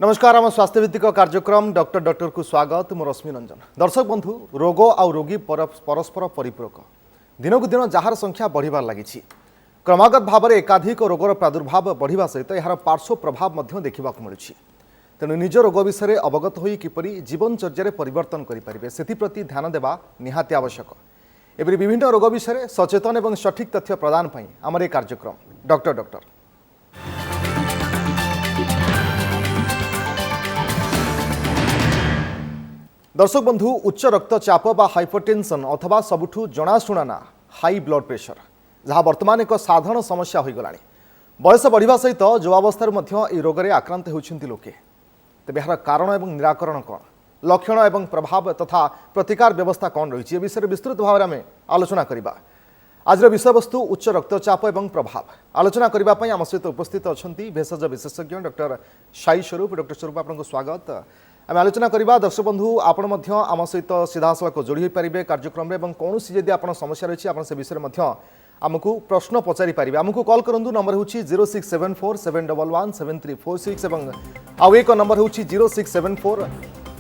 नमस्कार आम स्वास्थ्य भित्तिक कार्यक्रम डॉक्टर डॉक्टर को स्वागत मु रश्मि रंजन। दर्शक बंधु रोग आ रोगी परस्पर परिपूरक दिनकू दिन जार संख्या बढ़िबार लगी क्रमागत भाव में एकाधिक रोगर प्रादुर्भाव बढ़िबा सहित यार पार्श्व प्रभाव देखा मिलूँ। तेणु निज रोग विषय अवगत होई किपरि जीवनचर्या परिवर्तन करेंगे से ध्यान देवा निहाती आवश्यक। एवं विभिन्न रोग विषय सचेतन और सठिक तथ्य प्रदान पर आम ये कार्यक्रम डॉक्टर डॉक्टर। दर्शक बंधु उच्च रक्तचाप बा हाइपरटेंशन अथवा सबुठू जनाशुना ना हाई ब्लड प्रेशर जहाँ वर्तमान एक साधारण समस्या हो गला। बयस बढ़िबा सहित युवावस्था ए रोग में आक्रांत होती लोके। तेज यार कारण और निराकरण कौन, लक्षण और प्रभाव तथा प्रतिकार व्यवस्था कौन रही विषय विस्तृत भाव में आलोचना करवा। आज विषय वस्तु उच्च रक्तचाप और प्रभाव आलोचना करने आम सहित उपस्थित अच्छा भेषज विशेषज्ञ डॉक्टर साई स्वरूप। डॉक्टर स्वरूप आपको स्वागत। आम आलोचना करवा। दर्शक बंधु आपण आम सहित सीधासख जोड़ी पारे कार्यक्रम में कौन जदि आप समस्या रही आप से विषय में आमको प्रश्न पचारि पारे। आमको कॉल करूँ नंबर हूँ 0674 711 7346 और आउ एक नंबर हूँ 0674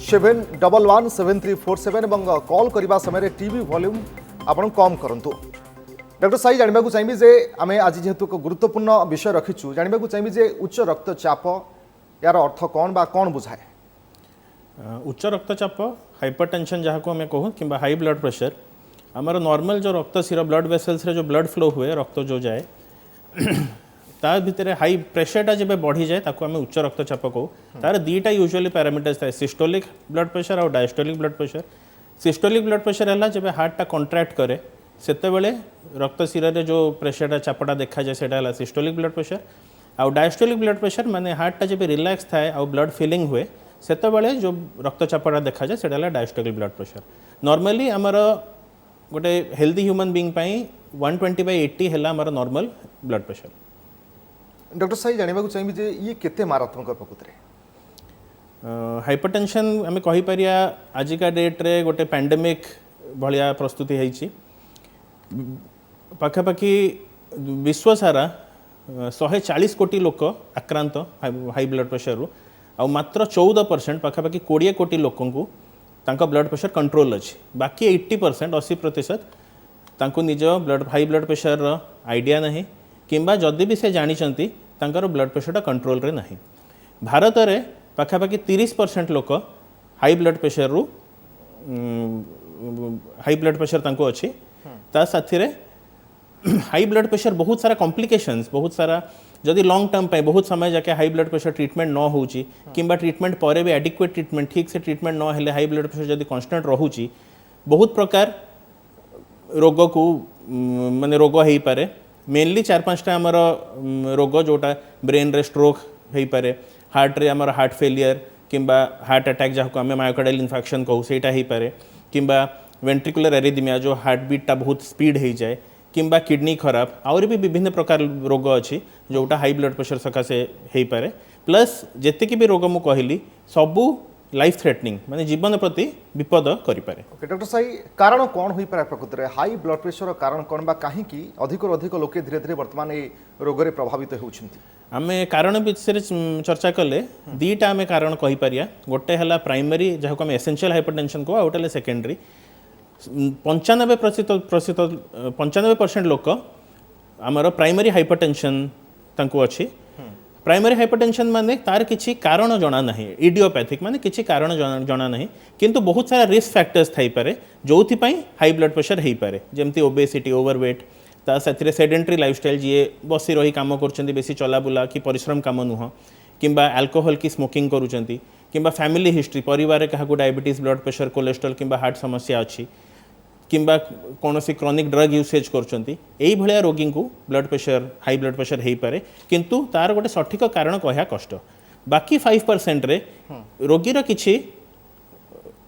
711 7347 और कॉल करने समय टीवी वॉल्यूम आप कम करूँ। डॉक्टर साई जानवा चाहिए जे आम आज जेहेतु एक गुरुत्वपूर्ण विषय रखीचु जानवा चाहिए उच्च रक्तचाप यार अर्थ कौन बा कौन बुझाए। उच्च रक्तचाप हाइपरटेंशन जहाँ को आम कहूँ कि हाई ब्लड प्रेशर आमर नॉर्मल जो रक्त शिर ब्लड वेसल्स रे जो ब्लड फ्लो हुए रक्त जो जाए ता भितर हाई प्रेशरटा जब बढ़ी जाए ताको आम उच्च रक्तचाप कहूँ। तार दुईटा यूजुअली पैरामीटर्स थाए सिस्टोलिक ब्लड प्रेशर और diastolic blood pressure. Systolic blood pressure है जब हार्टा कंट्रैक्ट करे सेतेबेले रक्त शिर रे जो प्रेशरटा चापटा देखा जाए सेटा सिस्टोलिक ब्लड प्रेशर। आउ डायस्टोलिक ब्लड प्रेशर माने हार्टा जब रिलैक्स थाए आउ ब्लड फिलिंग हुए सेतेबेले जो रक्तचापटा देखा जाए सेटा डायस्टोलिक ब्लड प्रेशर। नॉर्मली आमर गोटे हेल्दी ह्यूमन बीइंग पाई 120/80 है आमर normal blood pressure. Doctor Sai जानवा चाहिए जे ये केते मारात्मक प्रकृति हाइपरटेंशन आम कहीपर आजिका डेट रे गोटे पैंडेमिक भाया प्रस्तुति होती पाखापाखि विश्व सारा 140 कोटी लोक आक्रांत हाई ब्लड प्रेशर रु आ मात्र 14% पाखापाखि 20 कोटी लोक तांका ब्लड प्रेशर कंट्रोल अच्छी। बाकी 80% 80% निज blood high blood pressure idea नहीं किंबा जदि भी से जानी तांकर ब्लड प्रेशर कंट्रोल रे नहीं। भारत में पाखापाखि 30% लोक हाई ब्लड प्रेशर रु हाई ब्लड प्रेशर तांको अच्छी। ता साथी रे हाई ब्लड प्रेशर बहुत सारा कॉम्प्लिकेशंस बहुत सारा जदि लॉन्ग टर्म पे बहुत समय जाके हाई ब्लड प्रेशर ट्रीटमेंट न होची किंबा ट्रीटमेंट पर भी एडिक्वेट ट्रीटमेंट ठीक से ट्रीटमेंट न हेले हाई ब्लड प्रेशर जदि कांस्टेंट रहूची बहुत प्रकार रोग को माने रोग हो पारे। मेनली 4-5टा आमर रोग जोटा ब्रेन रे स्ट्रोक हो पारे, हार्ट रे आमर हार्ट फेलियर किंबा हार्ट अटैक जहाँ को आम मायोकार्डियल इन्फेक्शन कहू सेटा हो पारे किंबा वेंट्रिकुलर एरिथमिया जो हार्ट बीटा बहुत स्पीड हो जाए किंबा किडनी खराब आउरी भी विभिन्न प्रकार रोग अच्छी जोटा हाई ब्लड प्रेशर सकाशे हो पारे। प्लस जेतिकी भी रोग मु कहली सबू लाइफ थ्रेटनिंग माने जीवन प्रति विपद करि पारे। ओके डॉक्टर साई कारण कौन होई पारे प्रकृति रे हाई ब्लड प्रेशर कारण कौन बा काहे की अधिक अधिक लोके धीरे धीरे वर्तमान ए रोग रे प्रभावित होउछंती। आमे कारण विषय चर्चा कले दीटा आमे कारण कहि पारिया। गोटे हला प्राइमरी जहाँ को आम एसेंशियल हाइपरटेंशन को आउटे सेकेंडरी 95% लोक आमर प्राइमरी हाइपरटेंशन तांको अच्छी। प्राइमरी हाइपरटेंशन माने तार किसी कारण जना नहीं इडियोपैथिक माने किसी कारण जना नहीं किंतु बहुत सारा रिस्क फैक्टर्स थाई पारे जो हाई ब्लड प्रेशर हो पारे जमती ओबेसिटी ओवरवेट ता साथी सेडेंटरी लाइफस्टाइल जी बसी रही काम कर बेसी चलाबुला कि परिश्रम काम नुह किंबा अल्कोहल की स्मोकिंग करूचंती किंबा फैमिली हिस्ट्री परिवार क्या डायबिटीज ब्लड प्रेशर कोलेस्ट्रोल किंबा हार्ट समस्या अच्छी किंबा कौन सी क्रॉनिक ड्रग यूसेज करछंती एई भलिया रोगी को blood pressure high blood pressure हो पारे किंतु तार गोटे सठिक कारण कहया कष्ट। बाकी 5% रे रोगीर किछि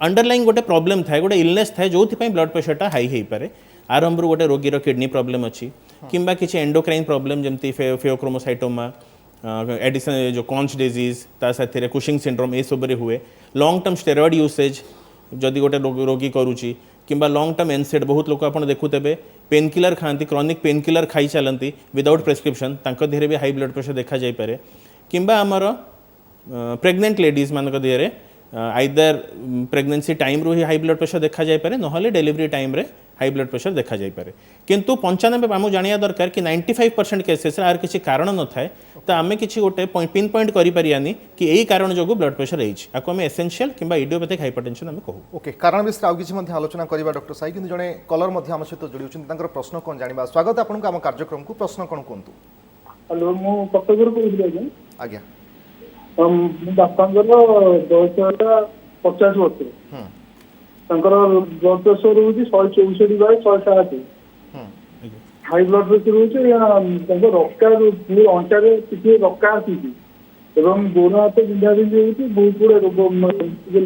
अंडरलाइंग गोटे प्रॉब्लम थाए गोटे इलनेस थाए जो ब्लड प्रेशरटा हाई हो पारे। आरंभ गोटे रोगीर किडनी प्रॉब्लम अच्छी किंबा किछि एंडोक्राइन प्रॉब्लम जमती फेओक्रोमोसाइटोमा एडिसन जो कॉन्स डिजीज ता साथी कुशिंग सिंड्रोम ए सब हुए। लॉन्ग टर्म स्टेरॉइड यूसेज जदि गोटे रोगी करुच्ची किंबा लॉन्ग टर्म एनसेड बहुत लोग आप देखुते पेन किलर खाती क्रॉनिक पेन किलर खाई चलती विदाउट प्रेस्क्रिप्शन धीरे भी हाई ब्लड प्रेशर देखा जापे किंबा आमर प्रेग्नेंट लेडीज मानक देहरे आइदर प्रेगनेंसी टाइम रू ही हाई ब्लड प्रेशर देखा जाए पारे नहले डिलीवरी टाइम रे हाई ब्लड प्रेशर देखा जाए पारे किंतु 95 आम जानिया दरकार कि 95% केसेस आर किसी कारण न थाए तो आम किसी गोटे पिन पॉइंट करि परियानी कि यही कारण जो ब्लड प्रेशर होइछि आको आम एसेंशियल किंबा इडियोपैथिक हाइपरटेंशन आम कहू। ओके कारण विषय आउ किछि आलोचना करबा डॉक्टर साई किंतु जने कलर मध्ये आम सहित जोड़ी होछन तांकर प्रश्न कोन जानिबा स्वागत आपनको आम कार्यक्रम को प्रश्न कोन कोंतु। हेलो मु कटकरू कहली आज्ञा बापांकर बयस है 50 वर्ष ब्लड प्रेशर रोज 164/160 हाई ब्लड प्रेशर रोज रक्का अंटारे टी रक्का आसी गोड़ हाथ बिंधा बिंधी होती बहुत गुड़ा रोग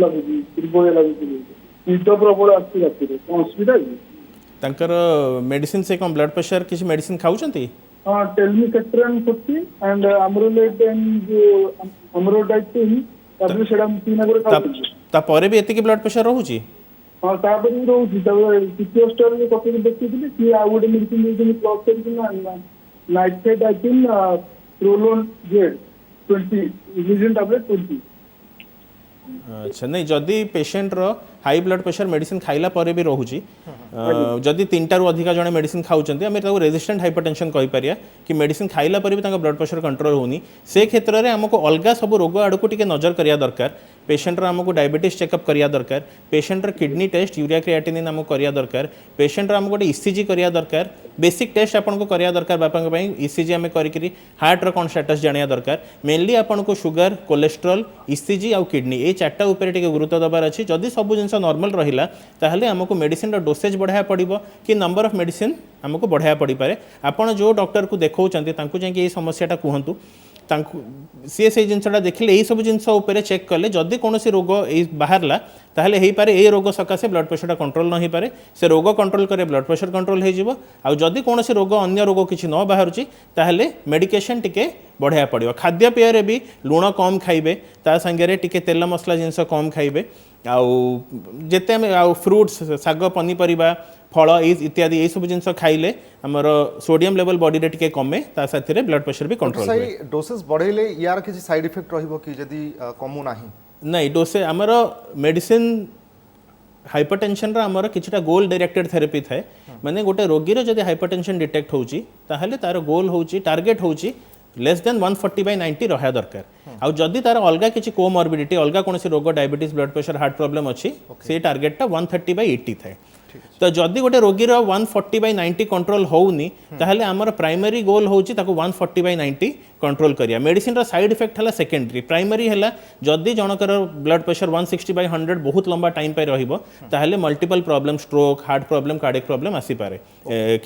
लगुच दुर्बल लगुच निद प्रबल आसी राति असुविधा तांकर मेडिसिन से कम ब्लड प्रेशर किसी मेडिसिन खाउछंती टेलमिकेट्रान 40 एंड अमरोलेट एंड अमरोडाइटिन तापर सेडा तीन आगर खाउछंती ता परे भी एतिकी ब्लड प्रेशर रहउची हां तापर भी रहउची तापर तृतीय स्तर में कते देखिथिले कि आ गुडे मेडिसिन देथिले प्लस करिकिना नाइट्रेडाइटिन प्रोलोन जेड 20 रीजन टैबलेट 20। अच्छा नहीं जदि पेशेंट रो हाई ब्लड प्रेशर मेडिसिन खाइला परे भी रहउची जदि 3 रु अधिका जने मेडिसिन खाउचंती आमे ताको रेजिस्टेंट हाइपरटेंशन कहि परिया कि मेडिसिन खाइला परे भी ताका ब्लड प्रेशर कंट्रोल होनी से क्षेत्र रे हमको अलगा सब रोग आड़को टिके नजर करिया दरकार पेशेंट रो हमको डायबिटीज चेकअप करिया दरकार पेशेंट रो किडनी टेस्ट यूरिया क्रिएटिनिन हमको करिया दरकार पेशेंट रो हमको ईसीजी करिया दरकार बेसिक टेस्ट आपन को करिया दरकार बापा के पई ईसीजी हमें करिकरी हार्ट रो कोन स्टेटस जानिया दरकार मेनली आपन को शुगर कोलेस्ट्रॉल ईसीजी आ किडनी ए चारटा ऊपर टिके गुरुत्व दबार अछि जदि सब जिंस नॉर्मल रहिला ताहले हमको मेडिसिन रो डोसेज बढ़ाया पड़िबो कि नंबर ऑफ मेडिसिन हमको बढ़ाया पड़ी पारे आपण जो डॉक्टर को देखौचंती तांको जाके ए समस्याटा कहंतु तांको सी से जिनसटा देखिले यही सब जिनस ऊपर चेक कले जदि कौन रोग बाहरला ताहले हेई पारे ए रोग सकाशे ब्लड प्रेशर कंट्रोल न हो पारे से रोग कंट्रोल करे ब्लड प्रेशर कंट्रोल हो जिवो आ जदि कौन रोग अन्य रोग किसी न बाहरुची ताहले मेडिकेशन टिके बढ़ाया पड़िबो खाद्य पेय रे भी लुण कम खाइबे ता संगे रे टिके तेल मसला जिनस कम खाइबे आउ जेते आउ फ्रूट्स साग पनीपरिबा फल इत्यादि ये सब जिनस खाइले हमर सोडियम लेवल बॉडी रे टिके कमे ता साथी रे ब्लड प्रेशर भी कंट्रोल होय डोसेस बढ़ेले यार किसी साइड इफेक्ट रहइबो कि जदी कमु नाही नहीं डोसे हमर मेडिसिन हाइपरटेंशन रा हमर किछटा गोल डायरेक्टेड थेरेपी थाए माने गोटे रोगी रे जदी हाइपरटेंशन डिटेक्ट होउची ताहले तार गोल होउची टारगेट होउची लेस देन 140/90 रहा दरकार आउ जदि तार अलगा किछि कोमॉर्बिडिटी अलगा कोनसी रोग diabetes blood pressure heart problem अछि से टारगेट टा 130/80 थाए तो जदि गोटे रोगीर 140/90 कंट्रोल होउनी ताहले हमर प्राइमरी गोल होउची ताको 140/90 कंट्रोल करिया मेडिसिन रा साइड इफेक्ट हला सेकेंडरी प्राइमरी हला जदि जनकर ब्लड प्रेशर 160/100 बहुत लंबा टाइम पे रहिबो ताहले multiple problem stroke heart problem cardiac problem आसी पारे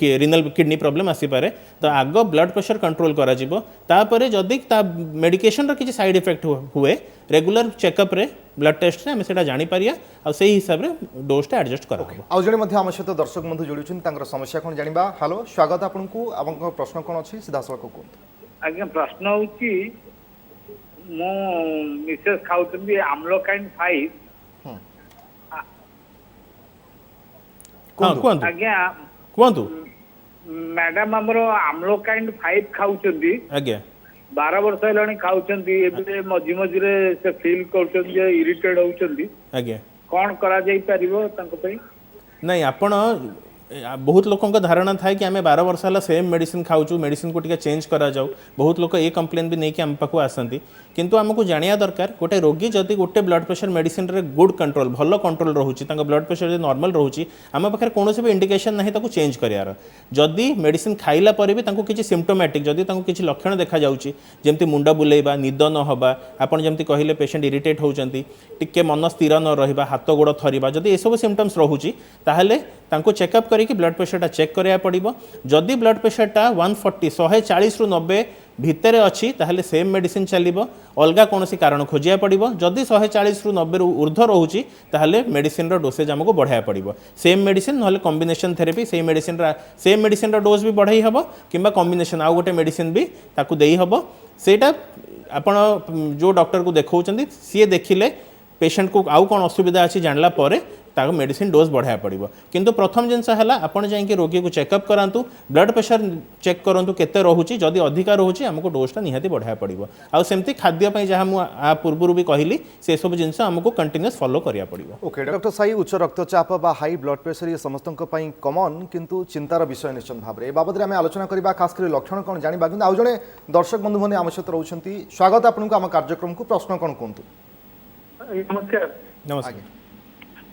कि रिनल किडनी प्रॉब्लम आसी पारे तो आग ब्लड प्रेशर कंट्रोल करा जिवो तापरे जदि ता मेडिकेशन रा किछि साइड इफेक्ट हुए रेगुलर चेकअप रे ब्लड टेस्ट रे हम सेटा जानि पारिया आ सेही हिसाब रे डोज टा एडजस्ट करा आ जणे मध्ये हम सहित दर्शक बंधु जोड़ी छन तांकर समस्या कोन जानिबा हेलो स्वागत आपनकु आपन प्रश्न कोन अछि सीधा सळक कोन आज्ञा प्रश्न होची मो मिसेस खाउतबी आम्लोकाइन 5 हां कोन आज्ञा कोन मैडम हमरो आम्लोकाइन 5 खाउचंदी आज्ञा 12 वर्ष हेलानी खाउचंदी एबे मझी मझी रे से फील करचंदी जे इरिटेट होउचंदी आज्ञा कोन करा जाई परिबो तांको पई नहीं आपण बहुत लोकों का धारणा था कि आम 12 वर्ष है सेम मेडिसिन खाऊँ मेडिसिन को टिके चेंज करा जाऊ बहुत लोग ये कंप्लेन भी नहीं कि आम पाखु आसती किंतु आमको जानिया दरकार गोटे रोगी जदि गोटे ब्लड प्रेशर मेडिसिन रे गुड कंट्रोल भल कंट्रोल रोचे ब्लड प्रेशर जो नॉर्मल रोचे आम पाखे कौन भी इंडिकेशन ना ताको चेंज करार जदि मेडिसिन खाइला पर भी किसी सिम्पटोमेटिक जदि किसी लक्षण देखा जाउची जेमती मुंड बुलेइबा निद न हबा आपण जेमती कहिले पेशेंट इरिटेट होउचंती टिके मन स्थिर न रहिबा हाथ गोड़ थरिबा जदि ए सब सिम्पटम्स रहूची ताहले तांको चेकअप करिकि ब्लड प्रेशर टा चेक करिया पड़िबो जदि ब्लड प्रेशर टा 140 140 रु 90 भितर अच्छी ताहले सेम मेडिसिन चलिबो अलगा कोनोसी कारण खोजिया पड़िबो जदि 140 रु 90 रु ऊर्ध्व रहूची ताहले मेडिसिन रो डोसेज हमको बढ़ाया पड़िबो सेम मेडिसिन नहले कॉम्बिनेशन थेरेपी सेम मेडिसिन रो डोज भी बढ़ाई हबो किंबा कॉम्बिनेशन आउ गोटे मेडिसिन भी ताकू देई हबो सेटा आपण जो डॉक्टर को देखौचंदी सी देखिले पेशेंट को आउ कौन असुविधा अच्छी जानला परे ताको मेडिसिन डोज बढ़ाया पड़ो किंतु प्रथम जिनस है आपड़ जाइए रोगी को चेकअप करातु ब्लड प्रेशर चेक करूँ केते रोचे जदि अधिका रोचे आमको डोजटा निहाती बढ़ाया पड़ो आमती खाद्यपाई जहाँ मुझे पूर्व भी कहली से सब जिन आमको कंटिन्यूअस फॉलो करिया पड़ो। ओके डॉक्टर साई उच्च रक्तचाप बा हाई ब्लड प्रेशर ये समस्त कमन किंतु चिंतार विषय निश्चित भाव में बाबद आम आलोचना करवा खास कर लक्षण कौन जाना कि आउ जड़े दर्शक बंधु मैंने आम सहित रोचे स्वागत आपको आम कार्यक्रम को प्रश्न कौन कहतु। नमस्कार नमस्कार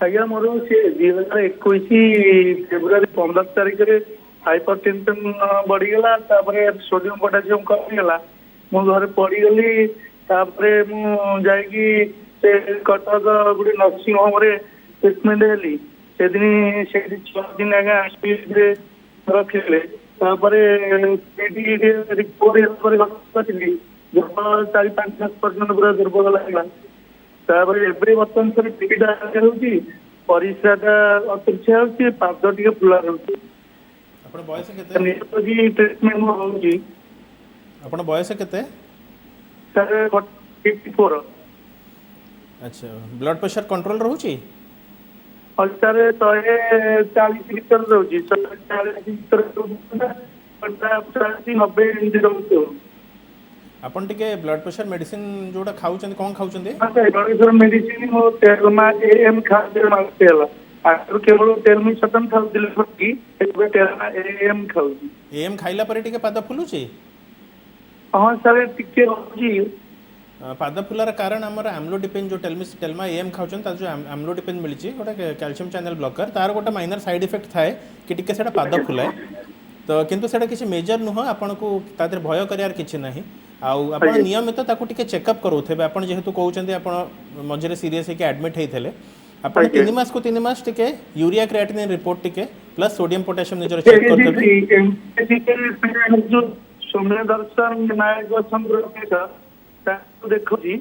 आज्ञा मोर से 2021 फेब्रुआरी 15 तारिख में हाइपरटेंशन बढ़ीगला सोडियम पोटासियम कमीगला मो घर पड़गली मुझे कटक गोटे नर्सिंग होम ट्रिटमेंट हेली से दिन 6 दिन आगे आईसीयू रखिले रिपोर्ट 4-5% पूरा दुर्बल लगे बर्तमान सर टीटा होगी परिश्राटा अतृच्छा होती पाद टे फुला रही आपण बयस केते ट्रिटमेंट होगी आपण बयस केते सर 54 अच्छा ब्लड प्रेशर कंट्रोल रहउची और सर 140 भीतर रोची 140 भीतर 90 एमजी रोची आपण टिके ब्लड प्रेशर मेडिसिन जोटा खाउचंदी कोन खाउचंदी ब्लड प्रेशर मेडिसिन मो तेलमा एएम खाते मागतेला आखिर केवल तेलमी सतम खाउ दिले फटी एबे तेलमा एएम खाउची एएम खाइला परे टिके पाद फुलुची हां सर टिके होची पाद फुलार कारण हमर एम्लोडिपेन जो टेलमा एएम खाउचन ता जो एम्लोडिपेन मिलिची गोटा कैल्शियम चैनल ब्लॉकर तार गोटा माइनर साइड इफेक्ट थाए कि टिके सेटा पाद फुलाए तो किंतु सेटा किछि मेजर नुह आपण को तादर भय करियार किछि नाही आउ आपण नियमित ताकू टिके चेकअप करूथेबे आपण जेहेतु कहउचंदी आपण मझरे सीरियस है कि एडमिट हेइथले आपण 3 मास को 3 मास टिके यूरिया क्रिएटिनिन रिपोर्ट टिके प्लस सोडियम पोटेशियम निजर चेक करथेबे जो सोमने दर्शन नायक चंद्र के ताकू देखुची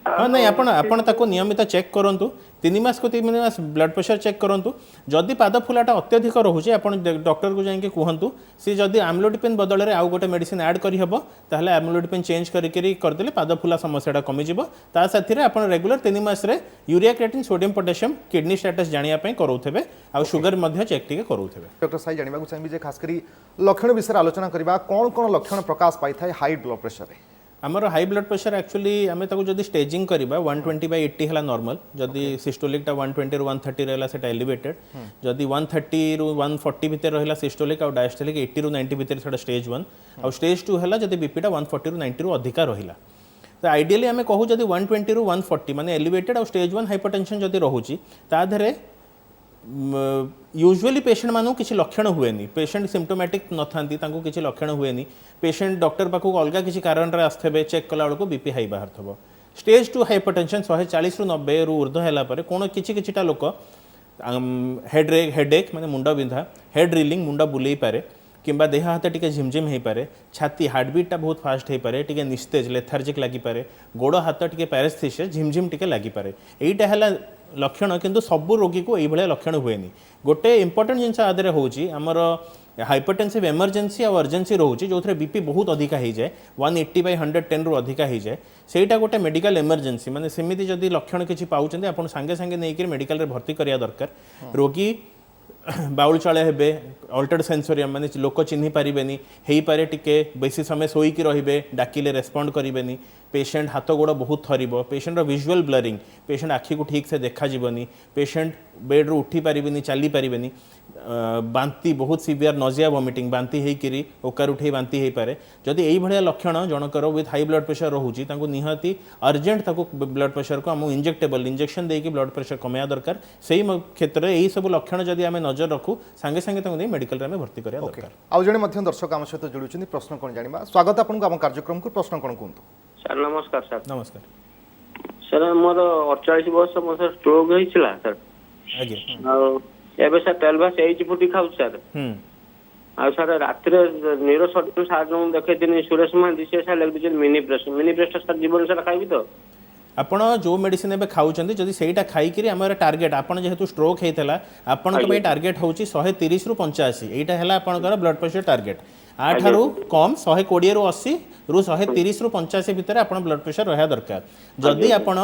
हाँ नहीं आपण ताको नियमित चेक करंतु 3 मास को 3 मास ब्लड प्रेशर चेक करंतु जदि पाद फुलाटा अत्यधिक रहुचे आपण डॉक्टर को जाइके कहंतु से जदि एम्लोडिपेन बदल रे आउ गोटे मेडिसिन ऐड करि हबो ताहले एम्लोडिपेन चेंज कर देले पाद फुला समस्याटा कमी जिवो ता साथी रे आपण रेगुलर 3 मास रे urea creatine sodium potassium kidney status जानिया पय करूथेबे आ शुगर मध्ये चेक टिके करूथेबे। डॉक्टर साई जानिबा को चाहिबी जे खास करी लक्षण विषय आलोचना करबा कोन कोन लक्षण प्रकाश पाई थाए हाई ब्लड प्रेशर रे आमर हाई ब्लड प्रेशर एक्चुअली आम जब स्टेजिंग करवा 120/80 है नॉर्मल जदि सिस्टोलिक 120 ରୁ 130 रहा से एलिवेटेड जदि 130 ରୁ 140 भितर रहा सिस्टोलिक और डायस्टोलिक 80 ରୁ 90 भितर से स्टेज 1 और स्टेज 2 है जब बीपीटा 140 ରୁ 90 ରୁ अधिका रहा तो आइडियली आम कहूँ जब 120 ରୁ 140 माने एलिवेटेड और स्टेज 1 हाइपरटेंशन जदि रोचे ताधे यूजुअली पेशेंट मानू किसी लक्षण हुए पेशेंट सिम्टोमेटिक न था किसी लक्षण हुए पेशेंट डॉक्टर पाखक अलग किसी कारण आसथे चेक कला बेलू बीपी हाई बाहर थो स्टेज 2 हाइपरटेंशन 140 ରୁ 90 ରୁ ऊर्ध्व है कौन किछिटा लोक हेडेक माने मुंड बिंधा हेड रिलिंग मुंड बुले पारे किंबा देह हाथ टिके झिमझिम हो पारे छाती हार्टबीटा बहुत फास्ट हो पारे टिके निस्तेज लेथार्जिक लगी पारे गोड़ हाथ टिके पैरेस्थीसिस झिमझिम टिके लगी पारे एटा है लक्षण किंतु सब रोगी को यही लक्षण हुए गोटे इंपोर्टेंट जिनस आदि होची आमर हाइपरटेंसिव इमरजेंसी और अर्जेंसी रोचे जो थे बीपी बहुत अधिका हो जाए 180/110 रू अधिका हो जाए सेटा गोटे मेडिकल इमरजेंसी माने सेमिति जदि लक्षण किसी पाउचंदी आपण सांगे सांगे नहीं मेडिकल रे भर्ती करिया दरकार रोगी बाउल चले हेबे अल्टर्ड सेंसोरियम माने लोक चिन्ही पारिबेनी हेई पारे टिके बेसी समय सोईकी रहिबे डाकिले रेस्पोंड करिबेनी पेशेंट हाथ गोड़ बहुत थरिबो पेशेंट विजुअल ब्लरिंग पेशेंट आखि को ठीक से देखा जीवनी पेशेंट बेड रू उठी पारिबेनी चली पारिबेनी बांती बहुत सीवियर नजिया वॉमिटिंग बांती हेकरी ओकार उठे बांती हो पारे जदि यही भाया लक्षण जनकर विथ हाई ब्लड प्रेशर रोचे निहाती अर्जेंट ताको ब्लड प्रेशर को आम इंजेक्टेबल इंजेक्शन देकी ब्लड प्रेशर कमाया दरकार से क्षेत्र में यही सब लक्षण जदि आम नजर रखू सांगे सांगे मेडिकल में भर्ती करा दरकार। आउ जने मध्यम दर्शक आम सहित जोड़ुछन प्रश्न कोन जानिबा स्वागत आपन आम कार्यक्रम को प्रश्न कोन कोंतु। सर नमस्कार सर। नमस्कार सर मोर 48 वर्ष मो सर स्ट्रोक होइछला सर आगे एबे सर 12 एच फुटी खाउ सर आ सर रात रे न्यूरो सर्जन सार नु देखे दिन सुरेश महांती से सर लग दिजन मिनी प्रेस्ट सर जीवन सर खाइबी तो आपण जो मेडिसिन एबे खाउचंदी जदि सेटा खाई करी हमर टार्गेट आपण जेहेतु स्ट्रोक हेतला आपण के भाई टार्गेट होची 130 ରୁ 85 एटा हैला आपनकर ब्लड प्रेशर टार्गेट आठारू कम 120 ରୁ 80 ରୁ 130 ରୁ 85 भितर आपण ब्लड प्रेशर रहा दरकार जदि आपण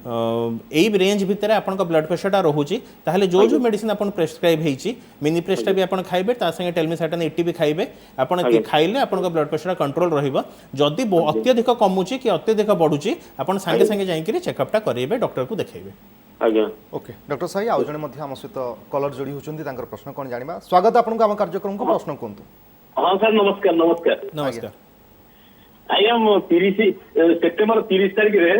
यही रेंज भितर आपण ब्लड प्रेशरटा रोचे ताहले जो जो मेडिसिन आपण प्रेस्क्राइब होईची मिनी प्रेस्टा भी आपण खाइबे ता संगे टेलमिसाटन 80 भी खाइबे आपण खाइले आपण ब्लड प्रेशर कंट्रोल रहिबो जदी अत्यधिक कमुची कि अत्यधिक बढ़ुची आपण संगे संगे जाई कि चेकअपटा करेबे डॉक्टर को देखेबे। आज्ञा ओके डॉक्टर साई आउ जने मध्य हम सहित कलर जोड़ी होचंती तांकर प्रश्न कोन जानिबा स्वागत आपन को हम कार्यक्रम को प्रश्न कोंतु। हाँ सर नमस्कार नमस्कार नमस्कार आज्ञा मो 30 सेप्टेम्बर 30 तारिख रे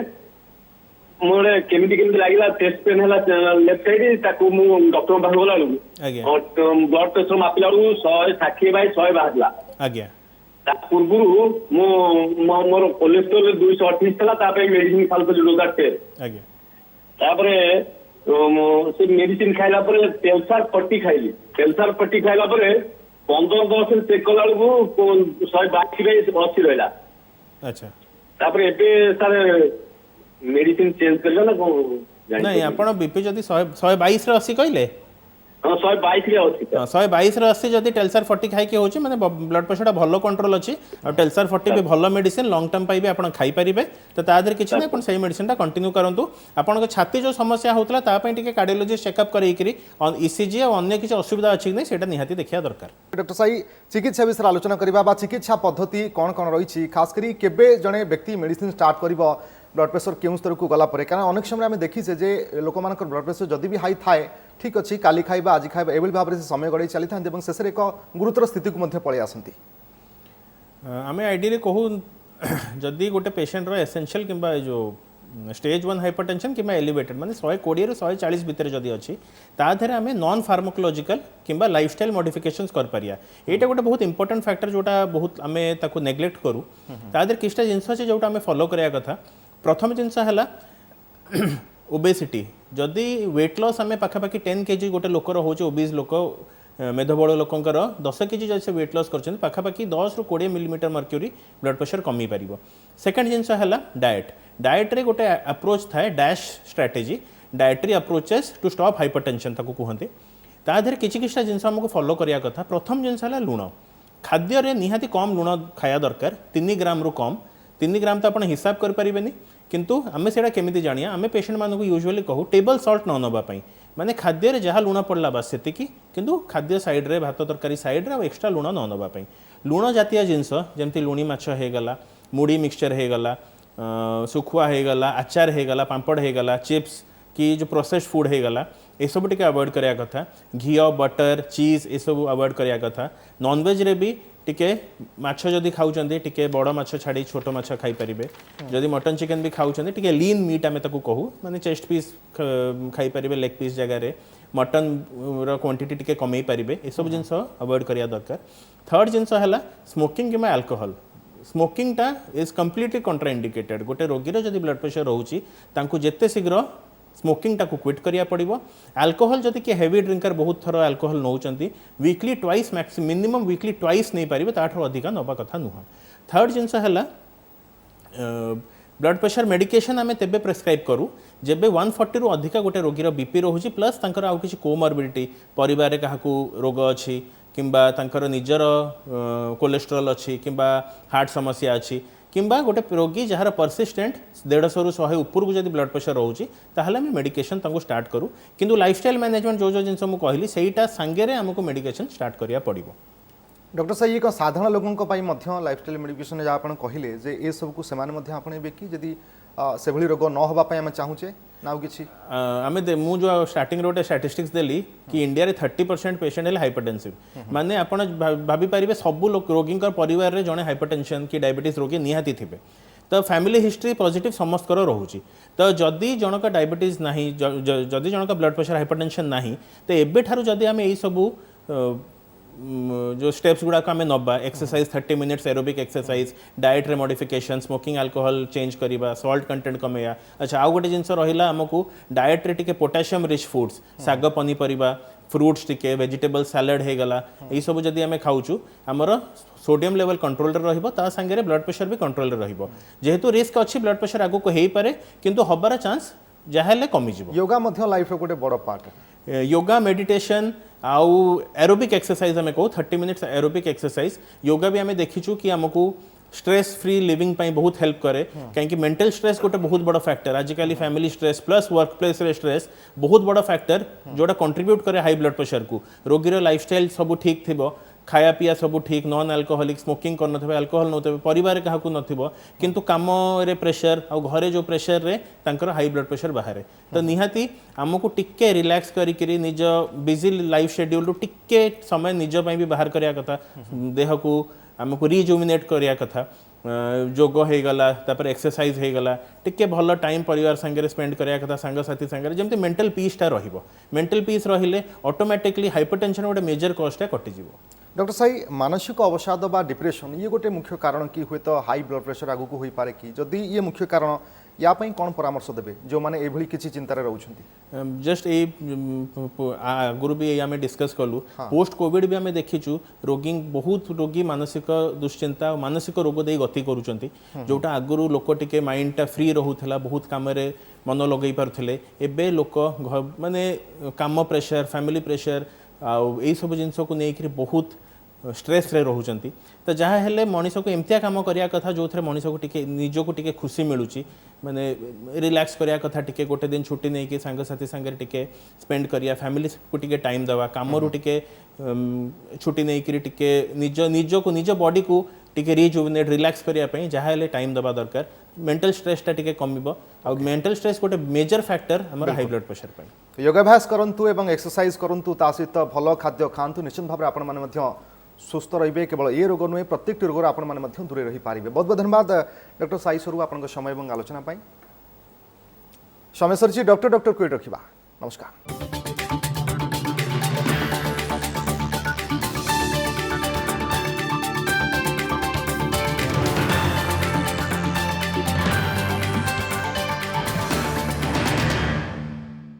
मोर केमिति केमिति लागिला चेस्ट पेन हला लेफ्ट साइड ताकू मु डॉक्टर पास गला लु आज्ञा और ब्लड प्रेशर मापिला 160/100 बाहरला आज्ञा ता पूर्वरु मो मोर कोलेस्ट्रॉल 238 थला तापे मेडिसिन खालतो लोगाटे आज्ञा तापरे से मेडिसिन खाइला परे टेल्सार पट्टी खाइली टेल्सार पट्टी खाइला परे 15-10 चेक कला को 122/80 रहला। अच्छा तापरे एबे सर मेडिसिन चेंज करला ना को नहीं आपण बीपी जदी 122 रे 80 कहले हां 122 रे अछि 122 रे 80 जदी टेल्सार 40 खाई के होची माने ब्लड प्रेशर भलो कंट्रोल अछि और टेल्सार 40 भी भलो मेडिसिन लॉन्ग टर्म पाइबे आपण खाई परिबे तो तादर किछि नै आपण सही मेडिसिन ता कंटिन्यू करंतु आपण के छाती जो समस्या होतला ता पई टिके कार्डियोलॉजिस्ट चेकअप करै करी ईसीजी और अन्य किछि असुविधा अछि नै सेटा निहाती देखिया दरकार। डॉक्टर साई चिकित्सा विषय आलोचना करबा बा चिकित्सा पद्धति कोन कोन रहिछि खास करी केबे जणे व्यक्ति मेडिसिन स्टार्ट करबो ब्लड प्रेशर केउं स्तर को गला परे कारण अनेक समय आम देखी जे लोक मान ब्लड प्रेशर जदि भी हाई थाए ठीक अच्छी काली खाइबा आज खाइबा एभली भाव से समय गड़े चली था शेष एक गुरुतर स्थिति को मध्य पलि आसंती। आम आइडिया कहू जदि गोटे पेशेंट रो एसेंशियल किंबा जो स्टेज 1 हाइपरटेंशन किंबा एलिवेटेड माने 120 ରୁ 140 भितर जदि अछि ता धरे आमे नॉन फार्माकोलॉजिकल किंबा लाइफस्टाइल मॉडिफिकेशंस कर परिया एटा गोटे बहुत इंपोर्टेंट फैक्टर जोटा बहुत आमे ताको नेग्लेक्ट करू ता धरे किछटा जिंस अछि जोटा आमे फॉलो करिया कथा। प्रथम जिनस है ओबेसिटी जदि वेट लॉस आम पाखापाखि 10 kg गोटे लोकर हो ओबीज लोक मेधबड़ लोकंर 10 kg जैसे वेट लॉस कर पाखापाखि 10 ରୁ 20 मिलीमीटर मर्क्यूरी ब्लड प्रेशर कमी पार। सेकेंड जिनस है डाएट डाएट रे गोटे अप्रोच थाए DASH strategy dietary approaches to stop hypertension ताको कहते ता देहरे किछि किछटा जिनस हमको फॉलो करिया कथा। प्रथम जिनस है लुण खाद्य रे निहाती कम लुण खाया दरकार 3 ग्राम रु कम 3 ग्राम तो आप हिसाब करें किंतु आम से केमी जानिया आम पेशेंट मानक यूजुअली कहू टेबल सॉल्ट न नापी माने खाद्य जहाँ लुण पड़ला बस से किंतु खाद्य साइड रे भात तरकारी साइड रे एक्स्ट्रा लुण न नापी लुण जातीय जिनस जमती लुणी माछ होगला मुड़ी मिक्सचर होगला सुखुआ होगला आचार होगला पांपड़ होगला चिप्स कि जो प्रोसेस्ड फूड होगला ये सब टिके अवॉइड करिया कथा। घी बटर चीज ये सब अवॉइड करिया कथा। नॉनवेज रे भी टिके माछ जदि खाउचंदी टिके बड़ माछ छाड़ी छोट माछ खाई परिबे जदि मटन चिकन भी खाउचंदी टिके लीन मीट आमे ताको कहू माने चेस्ट पीस खाई परिबे लेग पीस जगह रे मटन रो क्वांटिटी टिके कमई परिबे ए सब जिंस अवॉइड करिया दरकार। थर्ड जिंस हला स्मोकिंग किमा अल्कोहल स्मोकिंग टा इज कंप्लीटली कंट्राइंडिकेटेड गोटे रोगीर जदि ब्लड प्रेशर रहउची तांको जेते शीघ्र स्मोकिंग टाको क्विट करिया पड़िबो। अल्कोहल जदि कि हेवी ड्रिंकर बहुत थर अल्कोहल नौचंती weekly twice maximum minimum weekly twice नहीं पारिबे ताठो अधिका नबा कथा नुह। थर्ड जिंस हला ब्लड प्रेशर मेडिकेशन आमे तेबे प्रेस्क्राइब करू जेबे 140 रु अधिका गोटे रोगीर बीपी रहउची प्लस तांकर आउ किछि कोमॉर्बिडिटी परिवार रे काहाकू रोग अछि किंबा तांकर निजर कोलेस्ट्रॉल अछि किंबा हार्ट समस्या अछि किंबा गोटे रोगी जहार परसिस्टेंट 150 ରୁ 100 ऊपर को जब ब्लड प्रेशर रोचे ताहले आम मेडिकेशन तांको स्टार्ट करूँ किंतु लाइफस्टाइल मैनेजमेंट जो जिनस मुझे कहली सेटा सांगे आमको मेडिकेशन स्टार्ट करिया पड़िबो। डॉक्टर साहब ये साधारण लोगों लाइफस्टाइल मेडिकेशन जहाँ आप कहले जे ये सब को सेमाने आपणे कि जदि से भली रोग न होगा आम चाहूचे ना किसी आम मु जो स्टार्टिंग रोटे स्टैटिस्टिक्स देली कि इंडिया रे 30% पेशेंट है हाइपरटेंसिव माने आपण भाभी पारिबे सब लोग रोगी परिवार रे जने हाइपरटेंशन कि डायबिटीज रोगी निहाती थिबे तो फैमिली हिस्ट्री पॉजिटिव समस्त रोचे तो जदि जनक डायबिटीज नहीं जदि जनक ब्लड प्रेशर हाइपरटेंशन नहीं तो एबे ठारू जदि आम यही सबू जो स्टेप्स गुड़ाक आम नवा exercise 30 minutes aerobic exercise diet रे मॉडिफिकेशन स्मोकिंग अल्कोहल चेंज करवा सॉल्ट कंटेंट कमेया। अच्छा आउ गोटे जिनस रहा आमको डाएट रे टिके पोटासियम रिच फूड्स साग पनीपरिबा फ्रूट्स टिके वेजिटेबल सैलड होगला यही सब जदि आम खाऊचु आमर सोडियम लेवल कंट्रोल रहिबो ता संगे ब्लड प्रेशर भी कंट्रोल रहिबो जेहेतु रिस्क अच्छी ब्लड प्रेशर आगु को हेई पारे किंतु हबार चांस जहाले कमी जिवो। योगा मध्य लाइफ रो गोटे बड़ पार्ट योगा मेडिटेशन आउ एरोबिक एक्सरसाइज आम कहू 30 मिनिट्स एरोबिक एक्सरसाइज योगा भी आम देखीचु कि आमको स्ट्रेस फ्री लिविंग पाई बहुत हेल्प करे कहीं मेंटल स्ट्रेस गोटे बहुत बड़ फैक्टर आजिकल family stress plus work place रे स्ट्रेस बहुत बड़ फैक्टर जोटा कंट्रीब्यूट करे हाई ब्लड प्रेशर को रोगीर लाइफस्टाइल सब ठीक थिबो खाया पिया सब ठीक नॉन अल्कोहलिक स्मोकिंग कर नथिबे अल्कोहल नौते परिवार क्या नथिबो किंतु काम रे प्रेशर आ घरे जो प्रेशर रे तांकर हाई ब्लड प्रेशर बाहर तो निहाती आमको टिके रिलैक्स करी निज बिजी लाइफ शेड्यूल रु टिके समय निज पई भी बाहर करिया कथा देह को आमको रिजुमिनेट करिया कथा जोग हो गला तापर एक्सरसाइज हो गला टिके भल टाइम परिवार संगे स्पेंड करिया कथा सांग साथी संगे जेमते मेंटल पीस टा रहिबो मेंटल पीस रहिले ऑटोमेटिकली हाइपरटेंशन गोटे मेजर कॉज टा कटि जिवो। डॉक्टर साई मानसिक अवसाद बा डिप्रेशन ये गोटे मुख्य कारण कि हुए तो हाई ब्लड प्रेशर आगु को होई पारे कि जदि ये मुख्य कारण या पई कोन परामर्श देबे जो माने एभली किछि चिंता रे रहउछंती जस्ट ए गुरु भी आम डिस्कस कलु पोस्ट कोविड भी आम देखीचु रोगी बहुत रोगी मानसिक दुश्चिंता और मानसिक रोग दे गति करुचंती जोटा आगुरु लोक टिके माइंड टा फ्री रहउथला बहुत काम रे मन लगई पारुथले एबे लोक माने काम प्रेशर फैमिली प्रेशर आ एई सब जिंस को नेकरी बहुत स्ट्रेस रे रहउचंती तो जहाँ हेले मनीष को एमतिया काम करिया कथा जो थे मनीष को टिके निज को टिके खुशी मिलुची माने रिलैक्स करिया कथा टिके गोटे दिन छुट्टी नहीं कि सांग साथी संगे टिके स्पेंड करिया फैमिली को टिके टाइम दवा काम रु टिके छुट्टी नहीं कि टिके निज को निज बॉडी को टिके रिजुविनेट रिलैक्स करिया पई जहाँ हेले टाइम दवा दरकार मेंटल स्ट्रेस टा टिके कमिबो आ मेंटल स्ट्रेस गोटे मेजर फैक्टर हमर हाई ब्लड प्रेशर पई योगाभ्यास करंतु एवं एक्सरसाइज करंतु ता सहित भल खाद्य खांतु निश्चित भाव आपण माने मध्य सुस्थ रहिबे केवल ये रोग नुहे प्रत्येक रोग आपण माने मध्य दूरे रही पारिबे। बहुत बहुत धन्यवाद डॉक्टर साई स्वरूप आपन समय एवं आलोचना पाई समय सरची डॉक्टर कोई रखिबा नमस्कार।